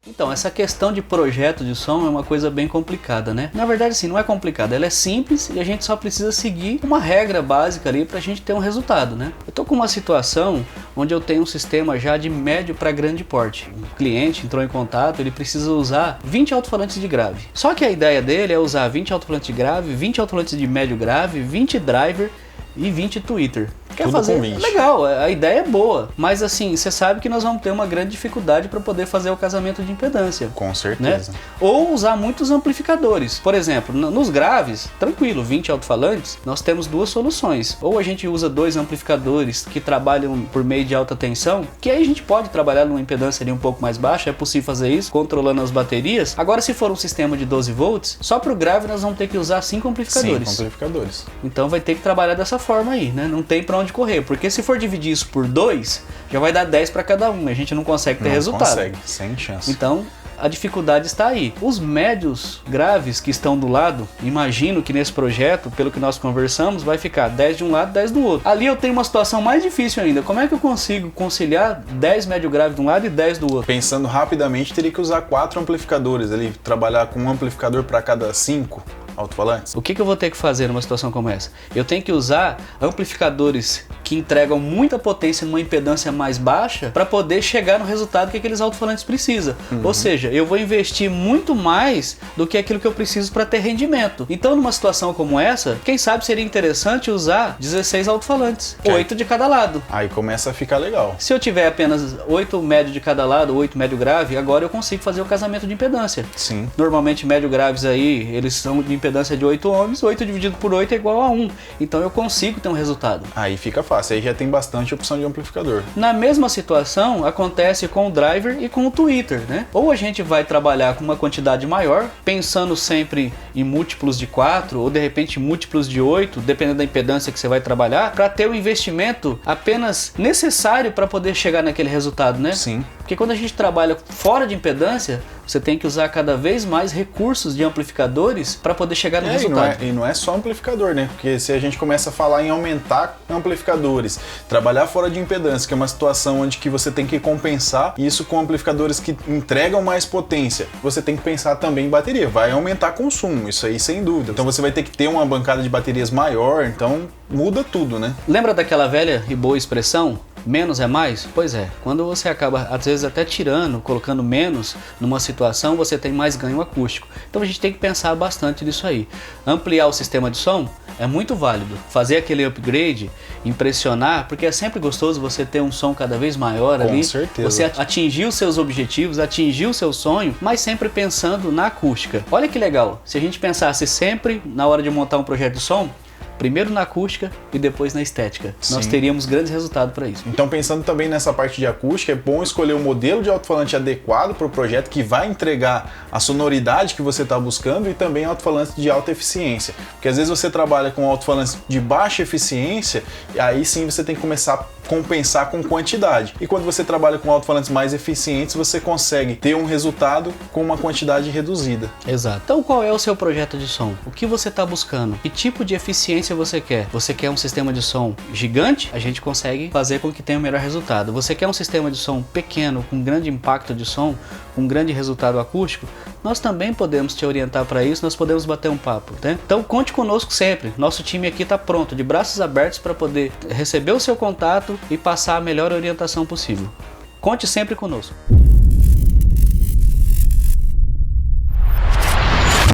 Então, essa questão de projeto de som é uma coisa bem complicada, né? Na verdade, sim, não é complicada, ela é simples e a gente só precisa seguir uma regra básica ali pra gente ter um resultado, né? Eu tô com uma situação onde eu tenho um sistema já de médio para grande porte. O cliente entrou em contato, ele precisa usar 20 alto-falantes de grave. Só que a ideia dele é usar 20 alto-falantes de grave, 20 alto-falantes de médio grave, 20 driver e 20 tweeter. Quer Tudo fazer? com 20. Legal, a ideia é boa, mas assim, você sabe que nós vamos ter uma grande dificuldade para poder fazer o casamento de impedância. Com certeza. Né? Ou usar muitos amplificadores. Por exemplo, nos graves, tranquilo, 20 alto-falantes, nós temos duas soluções. Ou a gente usa 2 amplificadores que trabalham por meio de alta tensão, que aí a gente pode trabalhar numa impedância ali um pouco mais baixa, é possível fazer isso, controlando as baterias. Agora, se for um sistema de 12 volts, só para o grave nós vamos ter que usar 5 amplificadores. 5 amplificadores. Então vai ter que trabalhar dessa forma aí, né? Não tem para onde correr, porque se for dividir isso por 2, já vai dar 10 para cada um, a gente não consegue ter resultado. Não consegue, sem chance. Então, a dificuldade está aí. Os médios graves que estão do lado, imagino que nesse projeto, pelo que nós conversamos, vai ficar 10 de um lado, 10 do outro. Ali eu tenho uma situação mais difícil ainda. Como é que eu consigo conciliar 10 médio grave de um lado e 10 do outro? Pensando rapidamente, teria que usar 4 amplificadores ali, trabalhar com um amplificador para cada 5 alto-falantes. O que eu vou ter que fazer numa situação como essa? Eu tenho que usar amplificadores que entregam muita potência numa impedância mais baixa para poder chegar no resultado que aqueles alto-falantes precisam. Ou seja, eu vou investir muito mais do que aquilo que eu preciso para ter rendimento. Então, numa situação como essa, quem sabe seria interessante usar 16 alto-falantes, 8 de cada lado. Aí começa a ficar legal. Se eu tiver apenas 8 médio de cada lado, 8 médio grave, agora eu consigo fazer o casamento de impedância. Sim. Normalmente médio graves aí, eles são de impedância de 8 ohms, 8 dividido por 8 é igual a 1. Então eu consigo ter um resultado. Aí fica fácil, aí já tem bastante opção de amplificador. Na mesma situação acontece com o driver e com o tweeter, né? Ou a gente vai trabalhar com uma quantidade maior, pensando sempre em múltiplos de 4 ou de repente múltiplos de 8, dependendo da impedância que você vai trabalhar, para ter o investimento apenas necessário para poder chegar naquele resultado, né? Sim. Porque quando a gente trabalha fora de impedância, você tem que usar cada vez mais recursos de amplificadores para poder chegar no resultado. E não é só amplificador, né? Porque se a gente começa a falar em aumentar amplificadores, trabalhar fora de impedância, que é uma situação onde que você tem que compensar isso com amplificadores que entregam mais potência, você tem que pensar também em bateria. Vai aumentar consumo, isso aí sem dúvida. Então você vai ter que ter uma bancada de baterias maior, então muda tudo, né? Lembra daquela velha e boa expressão? Menos é mais? Pois é, quando você acaba às vezes até tirando, colocando menos numa situação, você tem mais ganho acústico. Então a gente tem que pensar bastante nisso aí. Ampliar o sistema de som é muito válido. Fazer aquele upgrade, impressionar, porque é sempre gostoso você ter um som cada vez maior ali. Com certeza. Você atingir os seus objetivos, atingir o seu sonho, mas sempre pensando na acústica. Olha que legal, se a gente pensasse sempre na hora de montar um projeto de som, primeiro na acústica e depois na estética. Sim. Nós teríamos grandes resultados para isso. Então, pensando também nessa parte de acústica, é bom escolher um modelo de alto-falante adequado para o projeto que vai entregar a sonoridade que você está buscando e também alto-falante de alta eficiência. Porque às vezes você trabalha com alto-falante de baixa eficiência e aí sim você tem que começar a compensar com quantidade. E quando você trabalha com alto-falantes mais eficientes, você consegue ter um resultado com uma quantidade reduzida. Exato. Então, qual é o seu projeto de som? O que você está buscando? Que tipo de eficiência você quer? Você quer um sistema de som gigante? A gente consegue fazer com que tenha o melhor resultado. Você quer um sistema de som pequeno, com grande impacto de som, com grande resultado acústico? Nós também podemos te orientar para isso, nós podemos bater um papo, né? Então, conte conosco sempre. Nosso time aqui está pronto, de braços abertos para poder receber o seu contato e passar a melhor orientação possível. Conte sempre conosco.